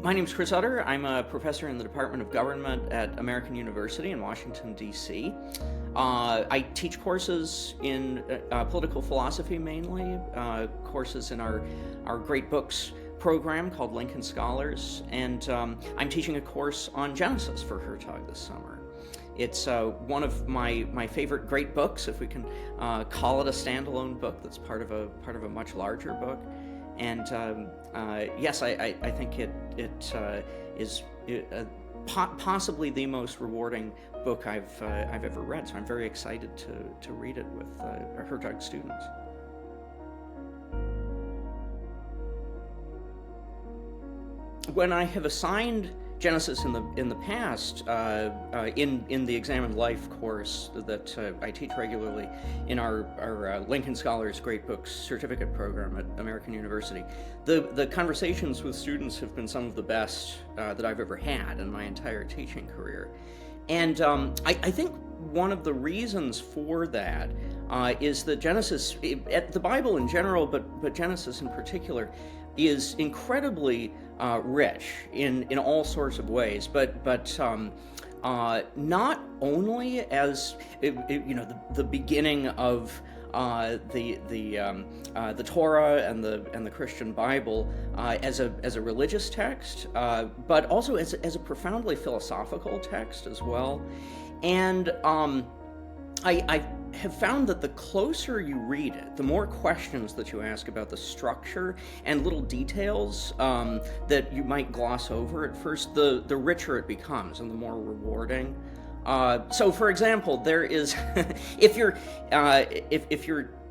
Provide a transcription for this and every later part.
My name is Chris Utter. I'm a professor in the Department of Government at American University in Washington, D.C. I teach courses in political philosophy mainly, courses in our Great Books program called Lincoln Scholars, and I'm teaching a course on Genesis for Hertog this summer. It's one of my favorite great books, if we can call it a standalone book that's part of a much larger book. And yes, I think it is possibly the most rewarding book I've ever read. So I'm very excited to read it with Hertog students. When I have assigned Genesis in the past, in the Examined Life course that I teach regularly in our Lincoln Scholars Great Books certificate program at American University, the conversations with students have been some of the best that I've ever had in my entire teaching career. And I think one of the reasons for that is that Genesis, the Bible in general, but Genesis in particular, is incredibly rich in all sorts of ways, but not only as the beginning of the Torah and the Christian Bible as a religious text, but also as a profoundly philosophical text as well. And I have found that the closer you read it, the more questions that you ask about the structure and little details that you might gloss over at first, the richer it becomes and the more rewarding. So, for example, there is, if you're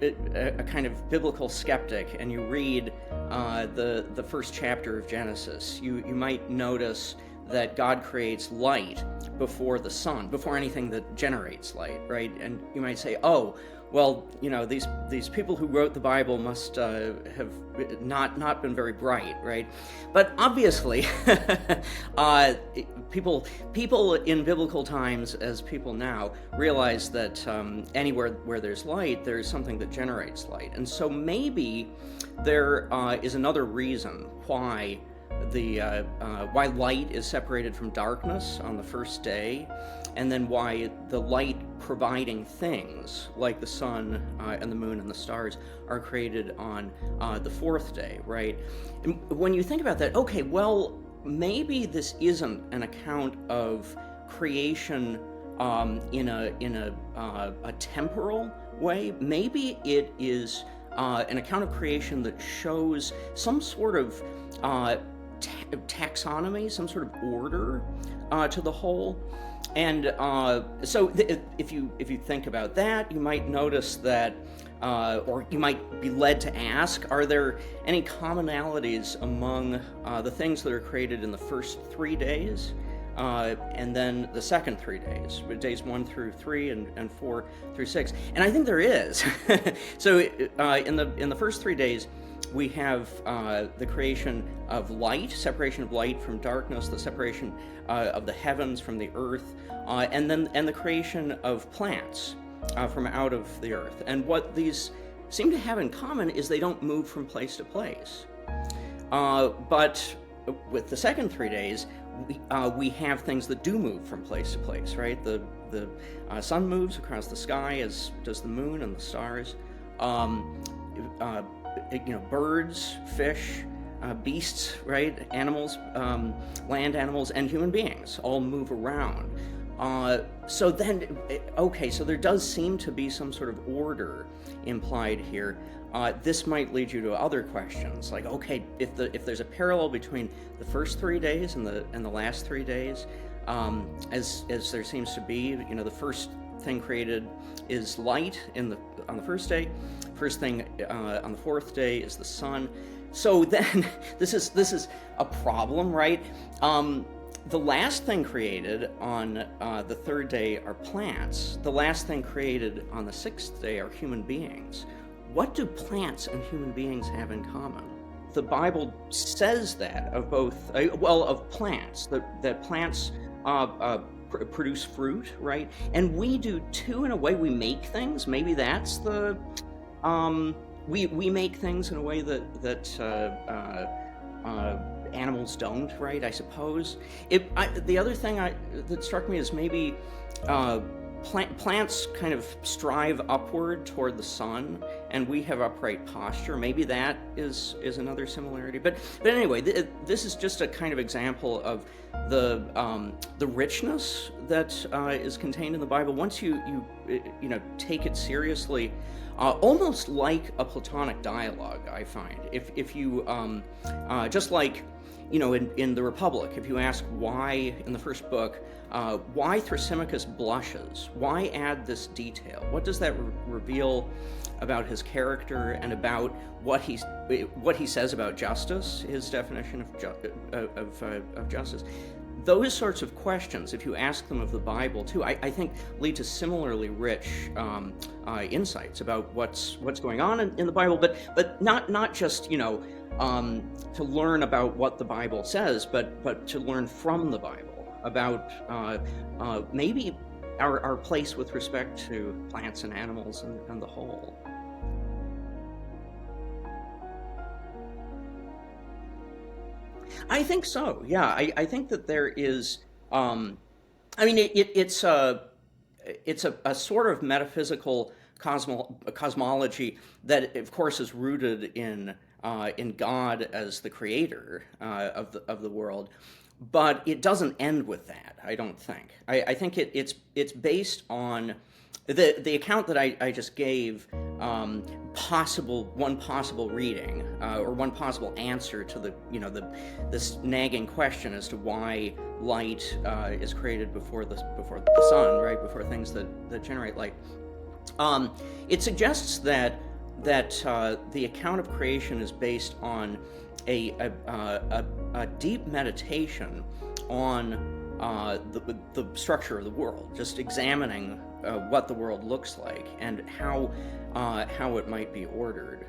a kind of biblical skeptic and you read the first chapter of Genesis, you might notice that God creates light before the sun, before anything that generates light, right? And you might say, oh, well, these people who wrote the Bible must have not been very bright, right? But obviously, people in biblical times, as people now, realize that anywhere where there's light, there's something that generates light. And so maybe there is another reason why why light is separated from darkness on the first day, and then why the light providing things like the sun and the moon and the stars are created on the fourth day, right? And when you think about that, okay, well, maybe this isn't an account of creation in a temporal way. Maybe it is an account of creation that shows some sort of taxonomy, some sort of order to the whole. And so if you think about that, you might notice that, or you might be led to ask, are there any commonalities among the things that are created in the first 3 days and then the second 3 days, days 1 through 3 and 4 through 6? And I think there is. So in the first 3 days, we have the creation of light, separation of light from darkness, the separation of the heavens from the earth, and the creation of plants from out of the earth. And what these seem to have in common is they don't move from place to place. But with the second 3 days, we have things that do move from place to place, right? The sun moves across the sky, as does the moon and the stars. Birds, fish, beasts, right? Animals, land animals, and human beings all move around. So there does seem to be some sort of order implied here. This might lead you to other questions, like, okay, if there's a parallel between the first 3 days and the last 3 days, as there seems to be, the first thing created is light on the first day. First thing on the fourth day is the sun. So then this is a problem, right? The last thing created on the third day are plants. The last thing created on the sixth day are human beings. What do plants and human beings have in common? The Bible says that of both, of plants, that plants produce fruit, right? And we do too, in a way. We make things. Maybe that's the we make things in a way that animals don't, right? I suppose. The other thing that struck me is maybe plants kind of strive upward toward the sun, and we have upright posture. Maybe that is another similarity. But anyway, this is just a kind of example of the richness that is contained in the Bible. Once you take it seriously, almost like a Platonic dialogue, I find. If you just like in the Republic, if you ask why in the first book, why Thrasymachus blushes, why add this detail? What does that reveal about his character and about what he says about justice, his definition of justice? Those sorts of questions, if you ask them of the Bible too, I think lead to similarly rich insights about what's going on in the Bible, but not just to learn about what the Bible says, but to learn from the Bible about maybe our place with respect to plants and animals and the whole. I think so. Yeah, I think that there is. I mean, it's a sort of metaphysical cosmology that, of course, is rooted in God as the creator of the world, but it doesn't end with that. I don't think. I think it's based on the account that I just gave. One possible reading or one possible answer to this nagging question as to why light is created before the sun, right, before things that generate light. It suggests that the account of creation is based on a deep meditation on the structure of the world, just examining what the world looks like and how it might be ordered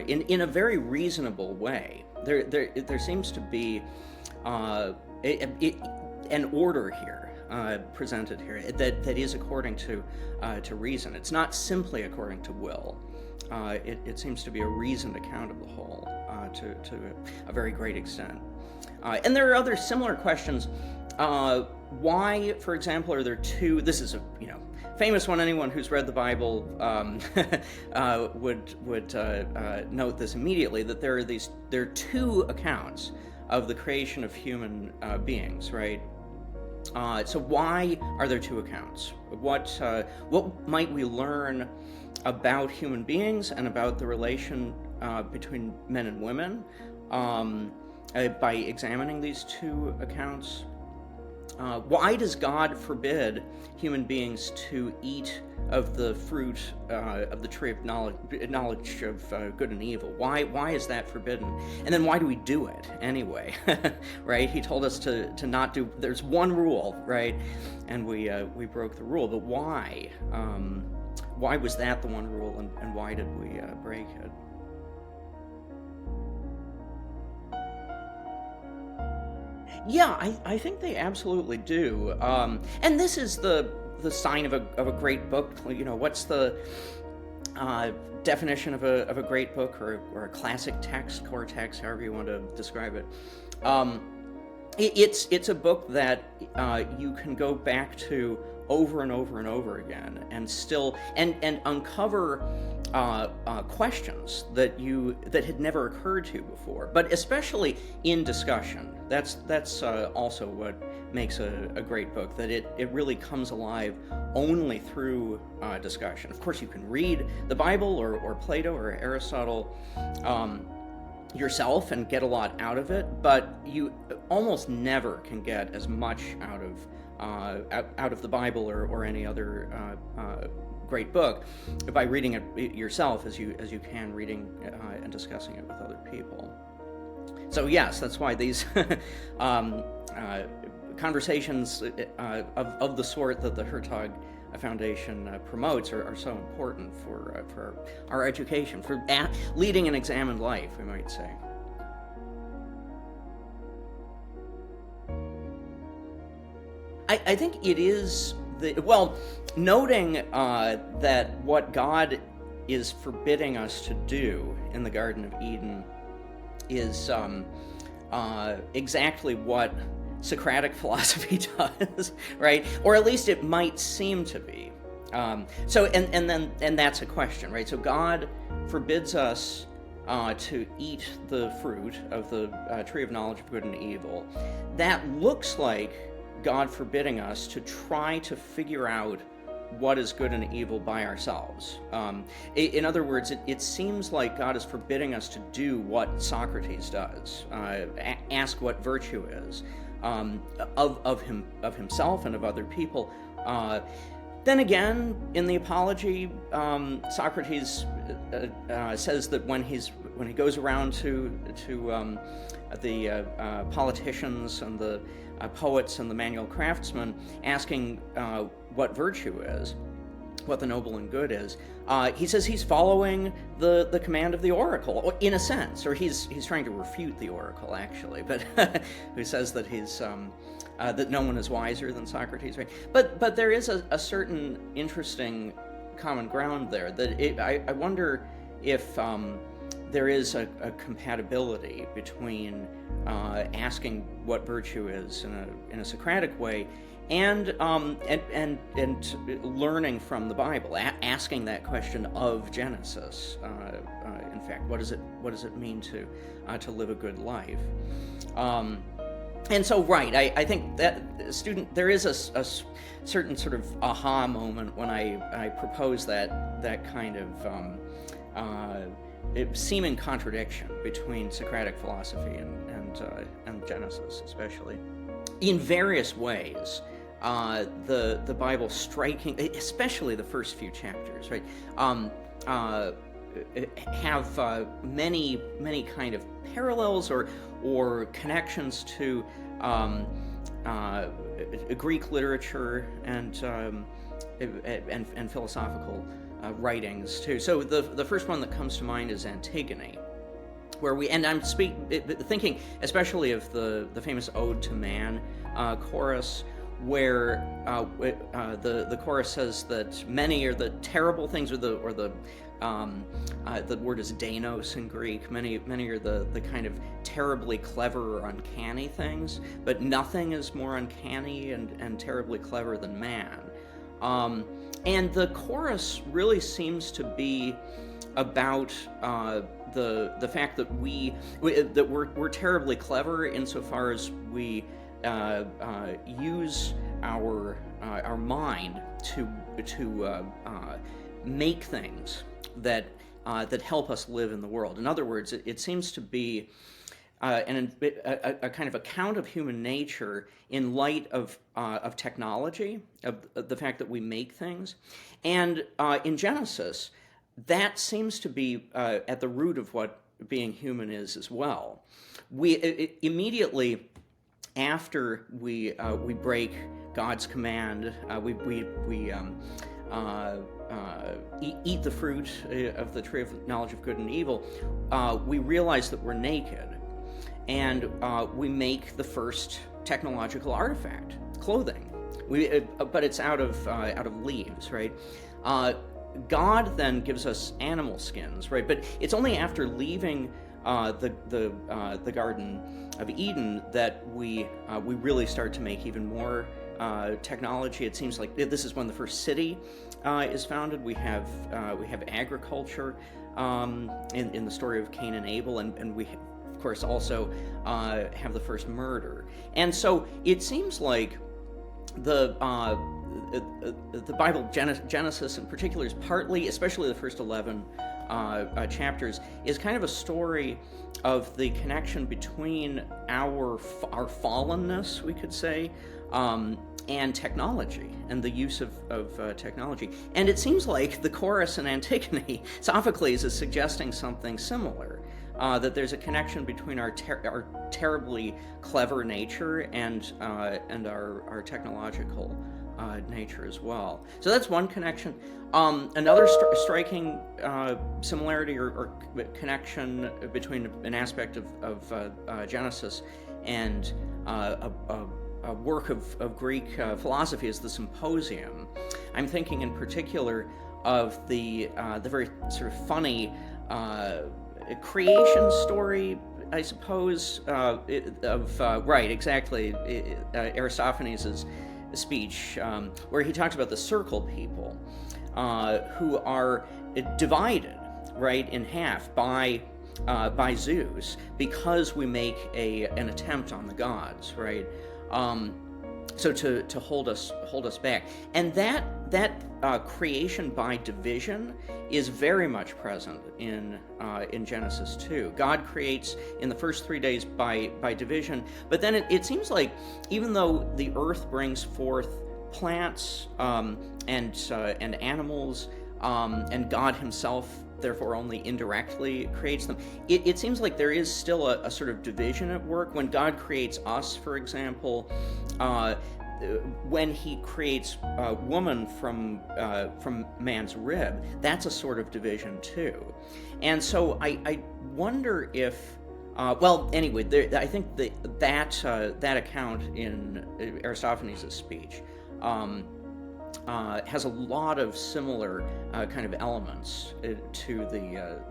in a very reasonable way. There seems to be an order here presented here that is according to reason. It's not simply according to will. It seems to be a reasoned account of the whole to a very great extent. And there are other similar questions. Why, for example, are there two? This is a famous one. Anyone who's read the Bible would note this immediately. That there are two accounts of the creation of human beings, right? So why are there two accounts? What might we learn about human beings and about the relation between men and women by examining these two accounts? Why does God forbid human beings to eat of the fruit of the tree of knowledge of good and evil? Why is that forbidden? And then why do we do it anyway? Right? He told us to not do. There's one rule, right? And we broke the rule. But why? Why was that the one rule, and why did we break it? Yeah, I think they absolutely do. And this is the sign of a great book. What's the definition of a great book or a classic text, core text, however you want to describe it? It's a book that you can go back to over and over and over again, and still and uncover questions that had never occurred to you before, but especially in discussion. That's also what makes a great book, that it really comes alive only through discussion. Of course, you can read the Bible or Plato or Aristotle yourself and get a lot out of it, but you almost never can get as much out of the Bible or any other great book by reading it yourself as you can reading and discussing it with other people. So yes, that's why these conversations of the sort that the Hertog Foundation promotes are so important for our education, for leading an examined life, we might say. I think it is noting that what God is forbidding us to do in the Garden of Eden is exactly what Socratic philosophy does, right? Or at least it might seem to be. And that's a question, right? So God forbids us to eat the fruit of the tree of knowledge of good and evil. That looks like God forbidding us to try to figure out what is good and evil by ourselves. In other words, it seems like God is forbidding us to do what Socrates does, ask what virtue is, of himself and of other people. Then again, in the Apology, Socrates says that when he goes around to the politicians and the poets and the manual craftsmen, asking what virtue is, what the noble and good is, he says he's following the command of the oracle, in a sense, or he's trying to refute the oracle, actually, but who says that he's that no one is wiser than Socrates, right? But there is a certain interesting common ground there. That I wonder if there is a compatibility between asking what virtue is in a Socratic way and learning from the Bible, asking that question of Genesis. In fact, what does it mean to live a good life? And so, right, I think that there is a certain sort of aha moment when I propose that kind of seeming contradiction between Socratic philosophy and Genesis, especially. In various ways, the Bible striking, especially the first few chapters, right, have many kind of parallels or connections to Greek literature and philosophical writings too. So the first one that comes to mind is Antigone, where I'm thinking especially of the famous Ode to Man chorus, where the chorus says that many are the terrible things, or the word is deinos in Greek. Many are the kind of terribly clever or uncanny things, but nothing is more uncanny and terribly clever than man. And the chorus really seems to be about the fact that we're terribly clever insofar as we use our mind to make things that help us live in the world. In other words, it seems to be a kind of account of human nature in light of technology, of the fact that we make things. And in Genesis, that seems to be at the root of what being human is as well. We immediately after we break God's command, we eat the fruit of the tree of knowledge of good and evil, we realize that we're naked, and we make the first technological artifact, clothing. But it's out of leaves, right? God then gives us animal skins, right? But it's only after leaving the Garden of Eden that we really start to make even more technology. It seems like this is when the first city is founded. We have agriculture in the story of Cain and Abel, and we of course also have the first murder. And so it seems like the Bible, Genesis in particular, is partly, especially the first 11 chapters, is kind of a story of the connection between our fallenness, we could say, and technology, and the use of technology. And it seems like the chorus in Antigone, Sophocles is suggesting something similar, that there's a connection between our terribly clever nature and our technological nature as well. So that's one connection. Another striking similarity or connection between an aspect of Genesis and a work of Greek philosophy is the Symposium. I'm thinking in particular of the very sort of funny creation story I suppose, right, exactly, Aristophanes' speech, where he talks about the circle people who are divided, right, in half by Zeus because we make an attempt on the gods, right? So to hold us back, and that creation by division is very much present in Genesis 2. God creates in the first 3 days by division, but then it seems like even though the earth brings forth plants and animals, and God Himself therefore only indirectly creates them, it seems like there is still a sort of division at work. When God creates us, for example, when He creates woman from man's rib, that's a sort of division too. And so I wonder if, well, anyway, I think that account in Aristophanes' speech has a lot of similar kind of elements to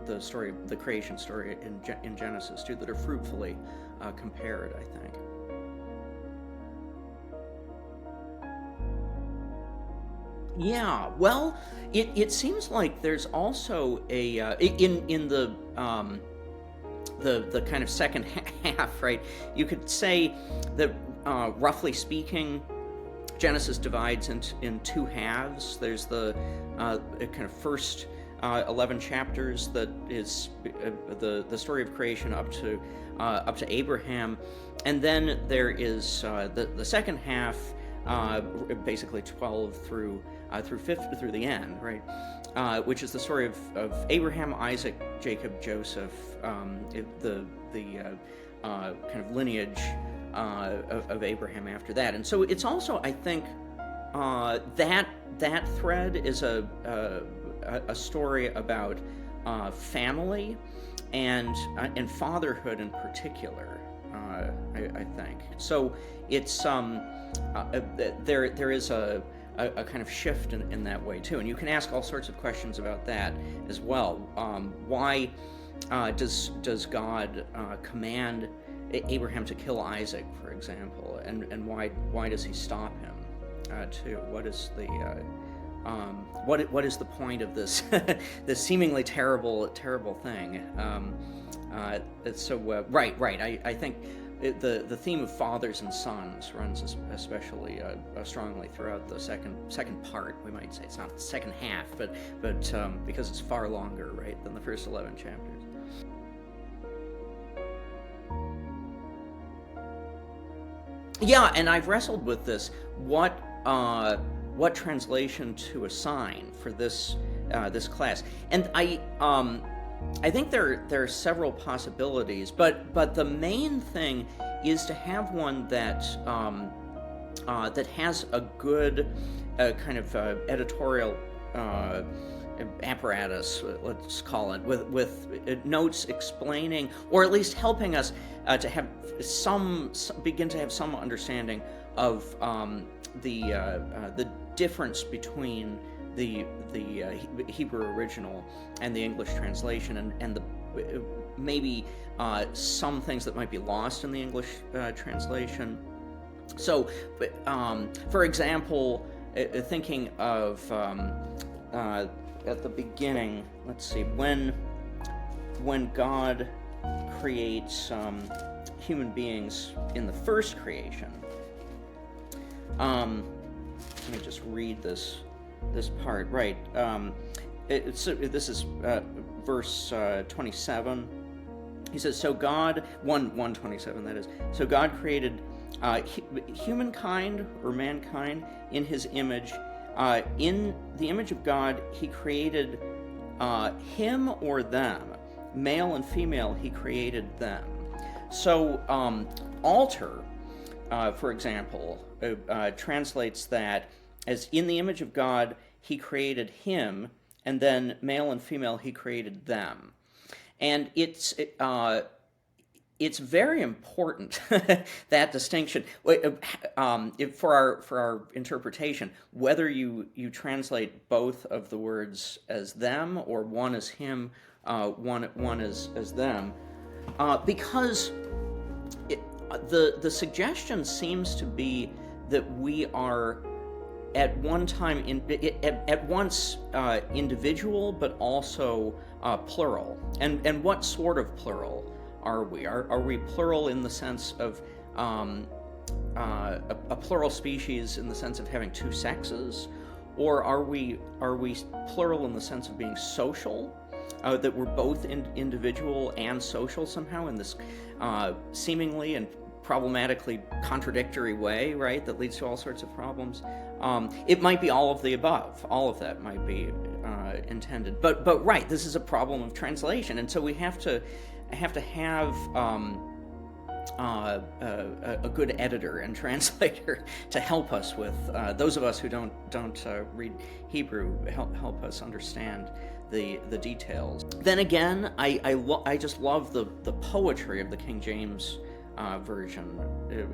the story, the creation story in Genesis 2, that are fruitfully compared, I think. Yeah, well, it seems like there's also in the kind of second half, right? You could say that roughly speaking, Genesis divides in two halves. There's the kind of first 11 chapters that is the story of creation up to Abraham, and then there is the second half, basically 12 through 50 through the end, right? Which is the story of Abraham, Isaac, Jacob, Joseph, the kind of lineage of Abraham after that. And so it's also, I think, that thread is a story about family and fatherhood in particular. I think so. It's there is a kind of shift in that way too, and you can ask all sorts of questions about that as well. Why does God command Abraham to kill Isaac, for example, and why does He stop him too? What is the what is the point of this this seemingly terrible thing? So right. I think the theme of fathers and sons runs especially strongly throughout the second part. We might say it's not the second half, but because it's far longer, right, than the first 11 chapters. Yeah, and I've wrestled with this. What translation to assign for this class? And I think there are several possibilities, but the main thing is to have one that that has a good kind of editorial apparatus, let's call it, with notes explaining, or at least helping us to have begin to have some understanding of the difference between the Hebrew original and the English translation, and the maybe some things that might be lost in the English translation. So, for example, thinking of at the beginning, let's see, when God creates human beings in the first creation. Let me just read this part, right? This is verse 27. He says, "So God 1:27, that is. So God created humankind or mankind in His image. In the image of God, He created him or them, male and female. He created them." So Alter, for example, translates that as in the image of God, He created him, and then male and female, He created them. And it's very important, that distinction, for our interpretation, whether you translate both of the words as them, or one as him, one as them. because the suggestion seems to be that we are at one time at once individual, but also plural. And what sort of plural are we? Are we plural in the sense of a plural species in the sense of having two sexes, or are we plural in the sense of being social? That we're both individual and social somehow in this seemingly and problematically contradictory way, right? That leads to all sorts of problems. It might be all of the above. All of that might be intended. But right, this is a problem of translation, and so we have to have a good editor and translator to help us with those of us who don't read Hebrew, help us understand the details. Then again, I just love the poetry of the King James version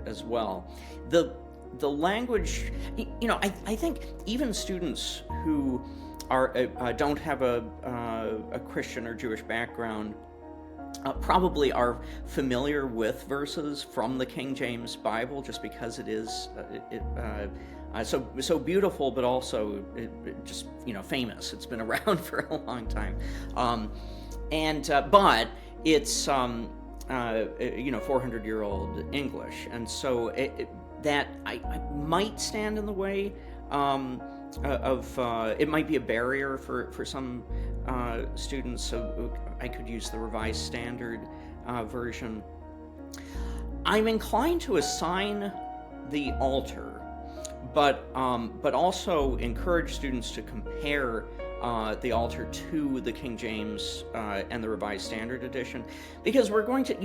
as well. The language, I think even students who don't have a Christian or Jewish background probably are familiar with verses from the King James Bible, just because it is so beautiful, but also just famous. It's been around for a long time, but it's 400-year-old English, and so that I might stand in the way it might be a barrier for some students. So I could use the Revised Standard version. I'm inclined to assign the altar, but also encourage students to compare the altar to the King James and the Revised Standard edition, because we're going to,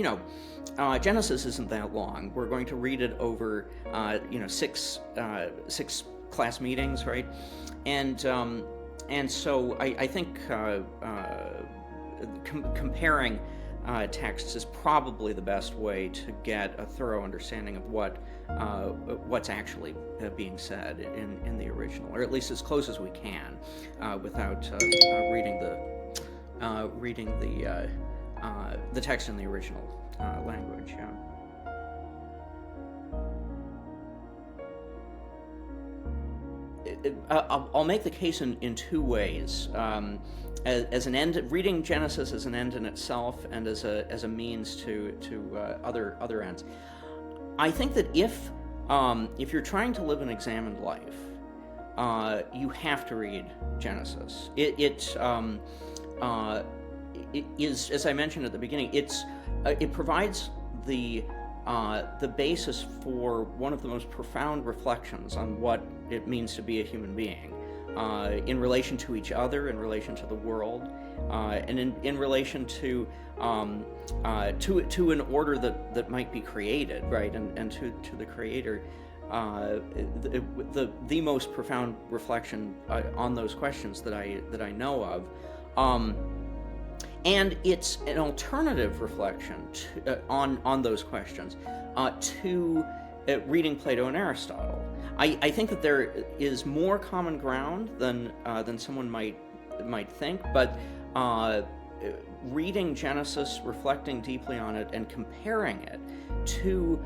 Genesis isn't that long. We're going to read it over, six class meetings, right? And so I think comparing texts is probably the best way to get a thorough understanding of what's actually being said in the original, or at least as close as we can, without reading the text in the original language. Yeah. I'll make the case in two ways. As an end, reading Genesis as an end in itself, and as a means to other ends. I think that if you're trying to live an examined life, you have to read Genesis. It is, as I mentioned at the beginning, it provides the basis for one of the most profound reflections on what it means to be a human being, in relation to each other, in relation to the world, and in relation to an order that might be created, right, and to the Creator. The most profound reflection on those questions that I know of. And it's an alternative reflection on those questions to reading Plato and Aristotle. I think that there is more common ground than someone might think, but reading Genesis, reflecting deeply on it, and comparing it to,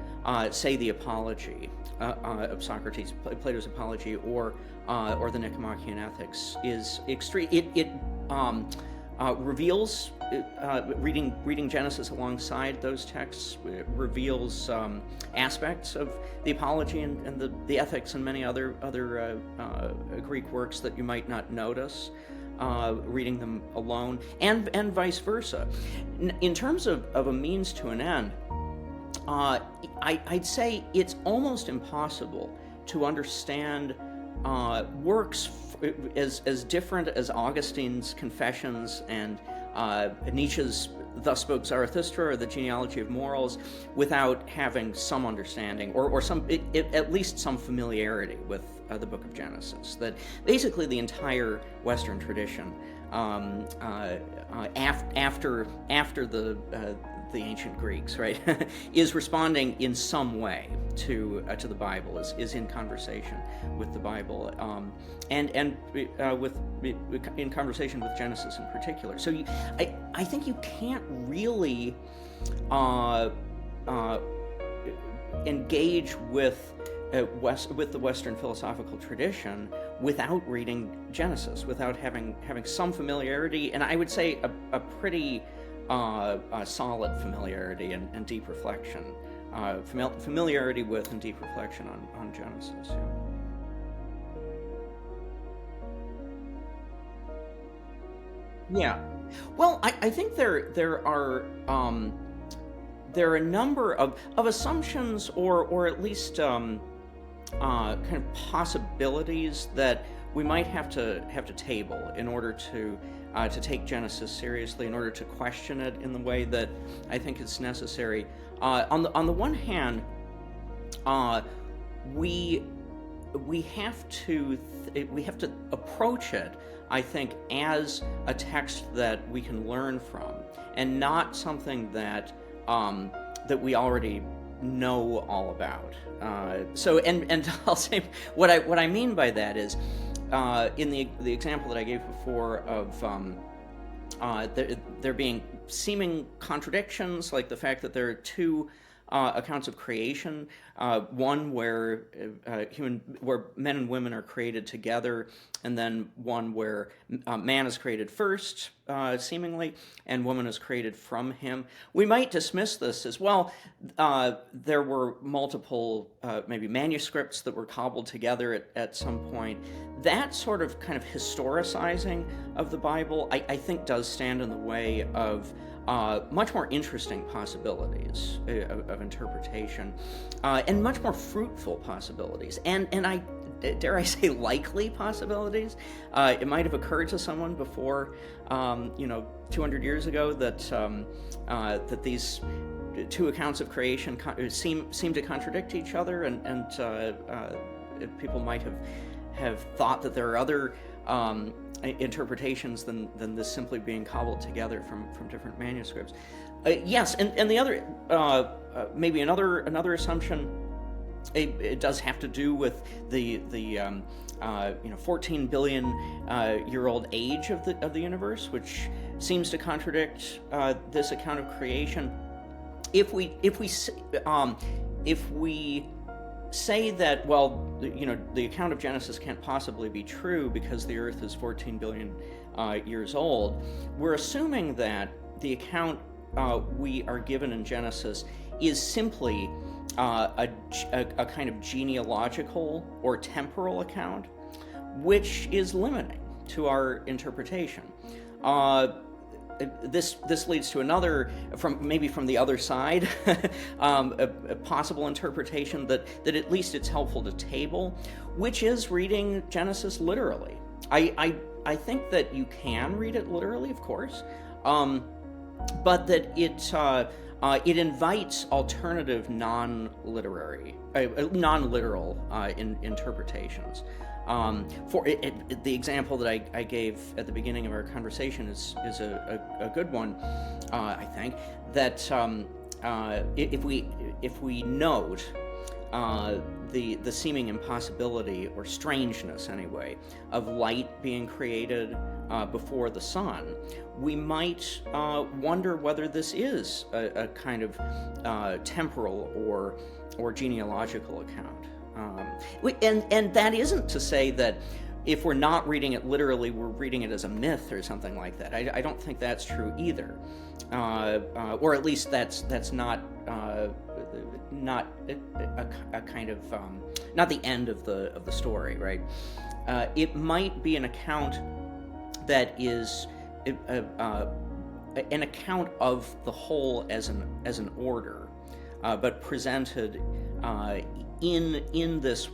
say, the Apology of Socrates, Plato's Apology, or the Nicomachean Ethics is extreme. It reveals, reading Genesis alongside those texts reveals aspects of the Apology and the Ethics and many other Greek works that you might not notice reading them alone, and vice versa. In terms of a means to an end, I'd say it's almost impossible to understand works as different as Augustine's Confessions and Nietzsche's Thus Spoke Zarathustra, or the Genealogy of Morals, without having some understanding or some at least some familiarity with the Book of Genesis. That basically the entire Western tradition, after the the ancient Greeks, right, is responding in some way to the Bible, is in conversation with the Bible, and with in conversation with Genesis in particular. So I think you can't really engage with the Western philosophical tradition without reading Genesis, without having some familiarity, and I would say a pretty solid familiarity and deep reflection, familiarity with and deep reflection on Genesis. Yeah. Well, I think there are a number of assumptions, or at least kind of possibilities that we might have to table in order to take Genesis seriously, in order to question it in the way that I think is necessary. On the one hand, we have to approach it, I think, as a text that we can learn from, and not something that we already know all about. So I'll say what I mean by that is, in the example that I gave before of there being seeming contradictions, like the fact that there are two accounts of creation, one where men and women are created together, and then one where man is created first, seemingly, and woman is created from him. We might dismiss this as, well, there were multiple maybe manuscripts that were cobbled together at some point. That sort of kind of historicizing of the Bible, I think, does stand in the way of much more interesting possibilities of interpretation, and much more fruitful possibilities, and I dare I say likely possibilities. It might have occurred to someone before, 200 years ago, that these two accounts of creation seem to contradict each other, and people might have thought that there are other interpretations than this simply being cobbled together from different manuscripts. Yes, and the other maybe another assumption, it does have to do with the 14 billion year old age of the universe, which seems to contradict this account of creation. If we say that, well, the account of Genesis can't possibly be true because the Earth is 14 billion years old, we're assuming that the account we are given in Genesis is simply a kind of genealogical or temporal account, which is limiting to our interpretation. This leads to another, from the other side, a possible interpretation that at least it's helpful to table, which is reading Genesis literally. I think that you can read it literally, of course, but that it invites alternative non-literal interpretations. The example that I gave at the beginning of our conversation is a good one, I think, that if we note the seeming impossibility, or strangeness anyway, of light being created before the sun, we might wonder whether this is a kind of temporal or genealogical account. And that isn't to say that if we're not reading it literally, we're reading it as a myth or something like that. I don't think that's true either, or at least that's not a kind of not the end of the story, right? It might be an account that is an account of the whole as an order, but presented in this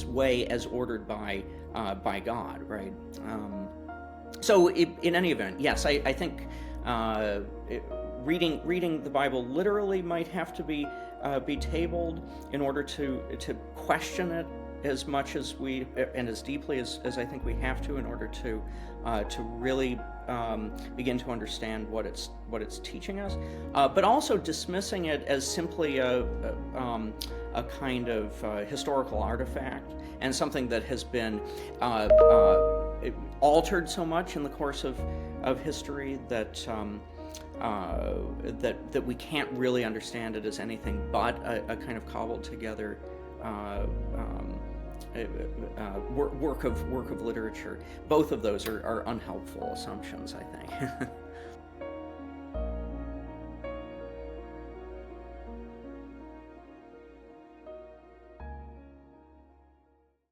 way as ordered by God, right? So in any event, yes, I think reading the Bible literally might have to be tabled in order to question it as much as we and as deeply as I think we have to in order to really begin to understand what it's teaching us, but also dismissing it as simply a kind of historical artifact and something that has been altered so much in the course of history that that we can't really understand it as anything but a kind of cobbled together work of literature. Both of those are unhelpful assumptions, I think.